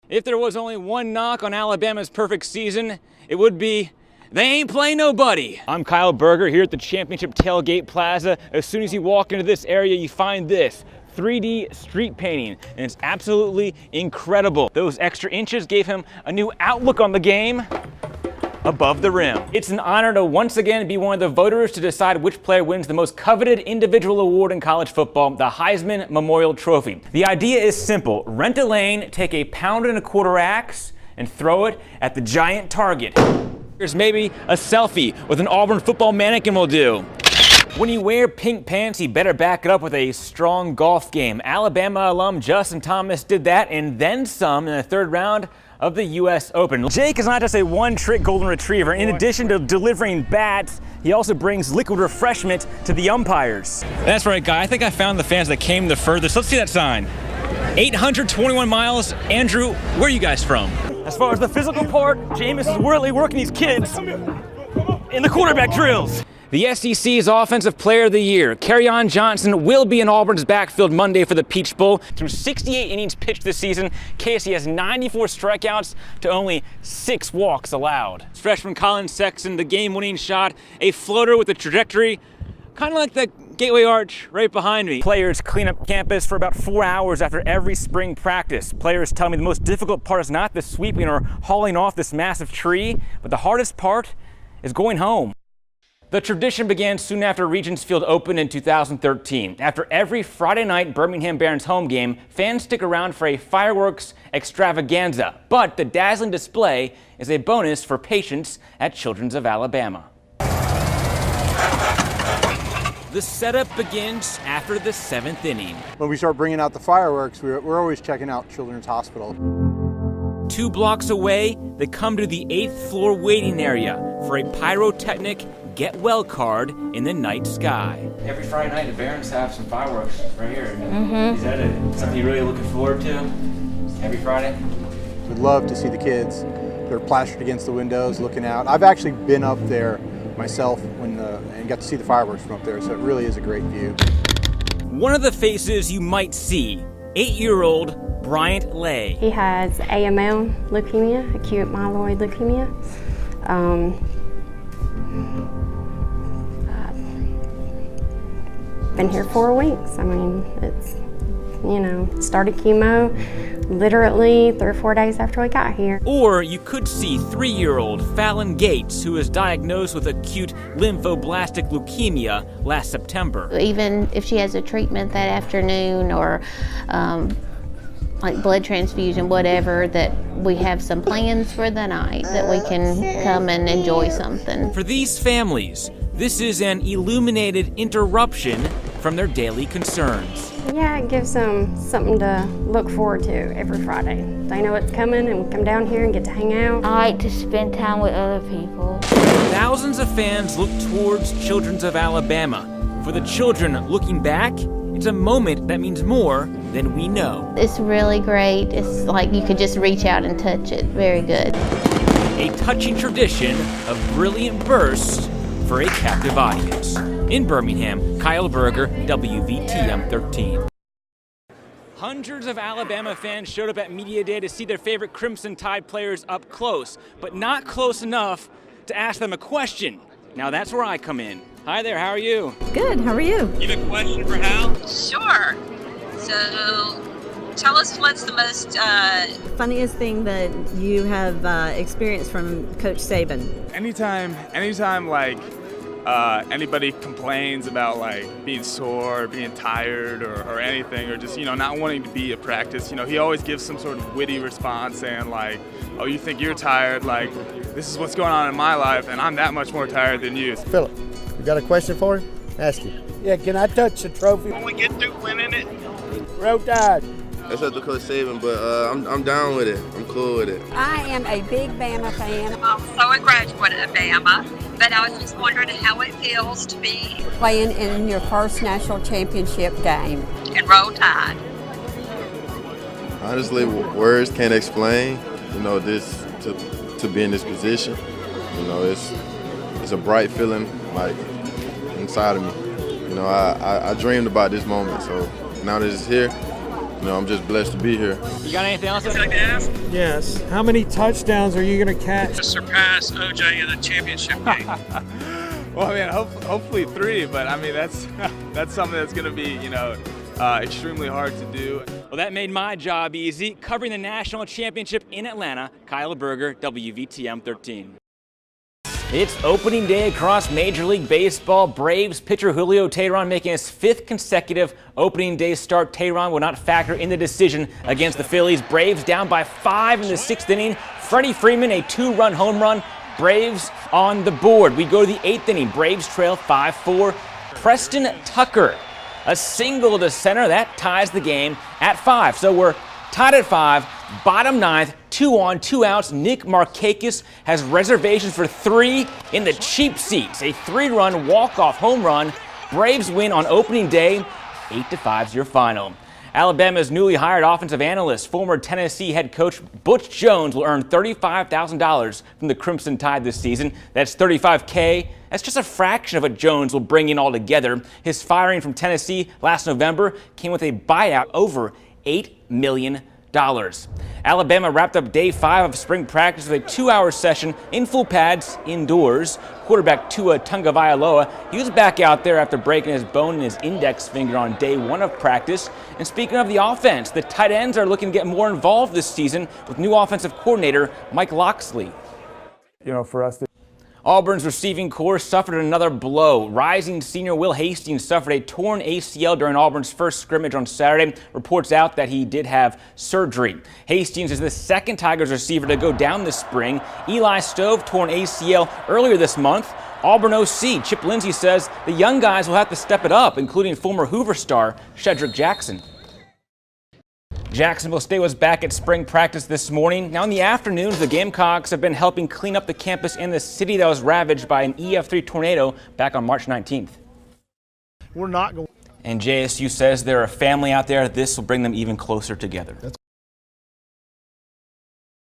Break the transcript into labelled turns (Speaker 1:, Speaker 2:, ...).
Speaker 1: If there was only one knock on Alabama's perfect season, it would be they ain't playing nobody. I'm Kyle Berger here at the Championship Tailgate Plaza. As soon as you walk into this area, you find this 3D street painting, and it's absolutely incredible. Those extra inches gave him a new outlook on the game above the rim. It's an honor to once again be one of the voters to decide which player wins the most coveted individual award in college football, the Heisman Memorial Trophy. The idea is simple. Rent a lane, take a 1.25 pound axe, and throw it at the giant target. There's maybe a selfie with an Auburn football mannequin will do. When you wear pink pants, you better back it up with a strong golf game. Alabama alum Justin Thomas did that and then some in the third round of the U.S. Open. Jake is not just a one-trick golden retriever. In addition to delivering bats, he also brings liquid refreshment to the umpires. That's right, Guy. I think I found the fans that came the furthest. Let's see that sign. 821 miles. Andrew, where are you guys from? As far as the physical part, Jameis is really working these kids in the quarterback drills. The SEC's Offensive Player of the Year, Kerryon Johnson, will be in Auburn's backfield Monday for the Peach Bowl. Through 68 innings pitched this season, Casey has 94 strikeouts to only 6 walks allowed. Freshman Colin Sexton, the game-winning shot, a floater with a trajectory, kind of like the Gateway Arch right behind me. Players clean up campus for about 4 hours after every spring practice. Players tell me the most difficult part is not the sweeping or hauling off this massive tree, but the hardest part is going home. The tradition began soon after Regents Field opened in 2013. After every Friday night Birmingham Barons home game, fans stick around for a fireworks extravaganza. But the dazzling display is a bonus for patients at Children's of Alabama. The setup begins after the 7th inning.
Speaker 2: When we start bringing out the fireworks, we're always checking out Children's Hospital.
Speaker 1: 2 blocks away, they come to the 8th floor waiting area for a pyrotechnic get well card in the night sky. Every Friday night, the Barons have some fireworks right here. Is that something you're really looking forward to every Friday?
Speaker 2: We'd love to see the kids. They're plastered against the windows looking out. I've actually been up there myself and got to see the fireworks from up there, so it really is a great view.
Speaker 1: One of the faces you might see, 8-year-old Bryant Lay.
Speaker 3: He has AML leukemia, acute myeloid leukemia. Been here 4 weeks. I mean, it's, started chemo literally 3 or 4 days after we got here.
Speaker 1: Or you could see 3-year-old Fallon Gates, who was diagnosed with acute lymphoblastic leukemia last September.
Speaker 4: Even if she has a treatment that afternoon or like blood transfusion, whatever, that we have some plans for the night that we can come and enjoy something.
Speaker 1: For these families, this is an illuminated interruption from their daily concerns.
Speaker 3: Yeah, it gives them something to look forward to every Friday. They know it's coming and we come down here and get to hang out.
Speaker 5: I like to spend time with other people.
Speaker 1: Thousands of fans look towards Children's of Alabama. For the children looking back, it's a moment that means more than we know.
Speaker 4: It's really great. It's like you could just reach out and touch it. Very good.
Speaker 1: A touching tradition of brilliant bursts for a captive audience. In Birmingham, Kyle Berger, WVTM 13. Hundreds of Alabama fans showed up at Media Day to see their favorite Crimson Tide players up close, but not close enough to ask them a question. Now that's where I come in. Hi there, how are you?
Speaker 6: Good, how are you?
Speaker 1: You have a question for Hal?
Speaker 7: Sure. So, tell us what's the most
Speaker 6: Funniest thing that you have experienced from Coach Saban?
Speaker 8: Anytime like anybody complains about like being sore, or being tired, or anything, or just not wanting to be at practice, he always gives some sort of witty response saying like, "Oh, you think you're tired? Like, this is what's going on in my life, and I'm that much more tired than you."
Speaker 9: Philip, you got a question for him? Ask him.
Speaker 10: Yeah, can I touch the trophy?
Speaker 8: When we get through winning it.
Speaker 10: Roll Tide.
Speaker 11: That's up to Coach Saban, but I'm down with it. I'm cool with it.
Speaker 12: I am a big Bama fan.
Speaker 7: I'm also a graduate of Bama, but I was just wondering how it feels to be
Speaker 12: playing in your first national championship game.
Speaker 7: in Roll Tide.
Speaker 11: Honestly, words can't explain, this to be in this position. It's a bright feeling like inside of me. I dreamed about this moment, so now that it's here, I'm just blessed to be here.
Speaker 1: You got anything else?
Speaker 10: Yes. How many touchdowns are you going to catch?
Speaker 13: To surpass OJ in the championship game.
Speaker 8: Well, I mean, hopefully 3, but I mean, that's something that's going to be, extremely hard to do.
Speaker 1: Well, that made my job easy. Covering the national championship in Atlanta, Kyle Berger, WVTM 13. It's opening day across Major League Baseball. Braves pitcher Julio Teheran making his 5th consecutive opening day start. Teheran will not factor in the decision against the Phillies. Braves down by 5 in the 6th inning. Freddie Freeman, a 2-run home run. Braves on the board. We go to the 8th inning. Braves trail 5-4. Preston Tucker, a single to center. That ties the game at 5. So we're tied at 5. Bottom 9th, 2 on, 2 outs. Nick Markakis has reservations for 3 in the cheap seats. A 3-run walk-off home run. Braves win on opening day. 8-5's your final. Alabama's newly hired offensive analyst, former Tennessee head coach Butch Jones, will earn $35,000 from the Crimson Tide this season. That's $35K. That's just a fraction of what Jones will bring in altogether. His firing from Tennessee last November came with a buyout over $8 million. Alabama wrapped up day 5 of spring practice with a 2-hour session in full pads indoors. Quarterback Tua Tagovailoa, he was back out there after breaking his bone in his index finger on day 1 of practice. And speaking of the offense, the tight ends are looking to get more involved this season with new offensive coordinator Mike Locksley.
Speaker 10: For us to
Speaker 1: Auburn's receiving corps suffered another blow. Rising senior Will Hastings suffered a torn ACL during Auburn's first scrimmage on Saturday. Reports out that he did have surgery. Hastings is the 2nd Tigers receiver to go down this spring. Eli Stove torn ACL earlier this month. Auburn OC Chip Lindsey says the young guys will have to step it up, including former Hoover star Shedrick Jackson. Jacksonville State was back at spring practice this morning. Now in the afternoons, the Gamecocks have been helping clean up the campus in the city that was ravaged by an EF3 tornado back on March 19th.
Speaker 10: we're not going.
Speaker 1: And JSU says they're a family out there. This will bring them even closer together.